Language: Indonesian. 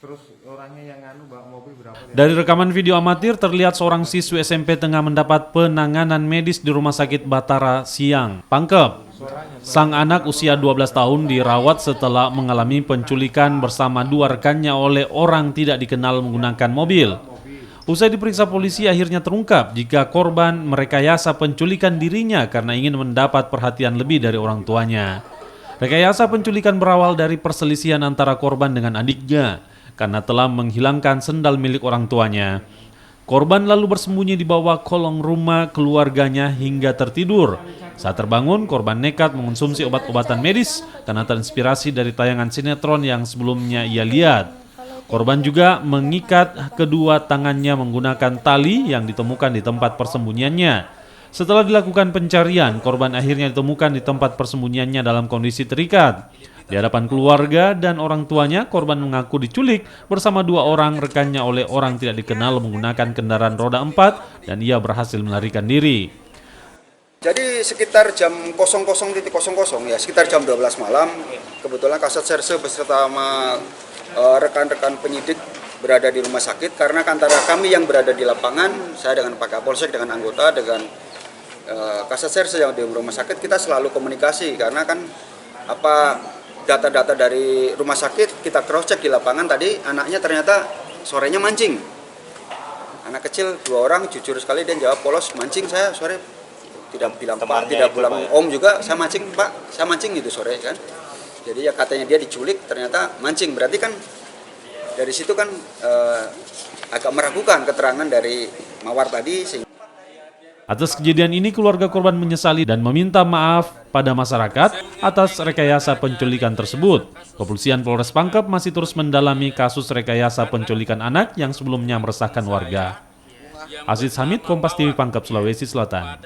Terus orangnya yang bawa mobil berapa? Dari rekaman video amatir terlihat seorang siswi SMP tengah mendapat penanganan medis di Rumah Sakit Batara siang. Pangkep. Sang anak usia 12 tahun dirawat setelah mengalami penculikan bersama dua rekannya oleh orang tidak dikenal menggunakan mobil. Usai diperiksa polisi akhirnya terungkap jika korban merekayasa penculikan dirinya karena ingin mendapat perhatian lebih dari orang tuanya. Rekayasa penculikan berawal dari perselisihan antara korban dengan adiknya karena telah menghilangkan sendal milik orang tuanya. Korban lalu bersembunyi di bawah kolong rumah keluarganya hingga tertidur. Saat terbangun, korban nekat mengonsumsi obat-obatan medis karena terinspirasi dari tayangan sinetron yang sebelumnya ia lihat. Korban juga mengikat kedua tangannya menggunakan tali yang ditemukan di tempat persembunyiannya. Setelah dilakukan pencarian, korban akhirnya ditemukan di tempat persembunyiannya dalam kondisi terikat. Di hadapan keluarga dan orang tuanya, korban mengaku diculik bersama dua orang rekannya oleh orang tidak dikenal menggunakan kendaraan roda 4 dan ia berhasil melarikan diri. Jadi sekitar jam 00.00 ya, sekitar jam 12 malam, kebetulan Kasat Serse beserta sama rekan-rekan penyidik berada di rumah sakit karena antara kami yang berada di lapangan, saya dengan Pak Kapolsek, dengan anggota, dengan Kasat Serse yang di rumah sakit, kita selalu komunikasi karena kan data-data dari rumah sakit kita cross check di lapangan. Tadi anaknya ternyata sorenya mancing, anak kecil 2 orang, jujur sekali dia jawab polos, mancing saya sore, tidak bilang Pak, tidak bilang Om juga, saya mancing Pak, saya mancing gitu sore kan. Jadi ya katanya dia diculik, ternyata mancing, berarti kan dari situ kan agak meragukan keterangan dari Mawar tadi. Atas kejadian ini, keluarga korban menyesali dan meminta maaf pada masyarakat atas rekayasa penculikan tersebut. Kepolisian Polres Pangkep masih terus mendalami kasus rekayasa penculikan anak yang sebelumnya meresahkan warga. Aziz Hamid, Kompas TV Pangkep, Sulawesi Selatan.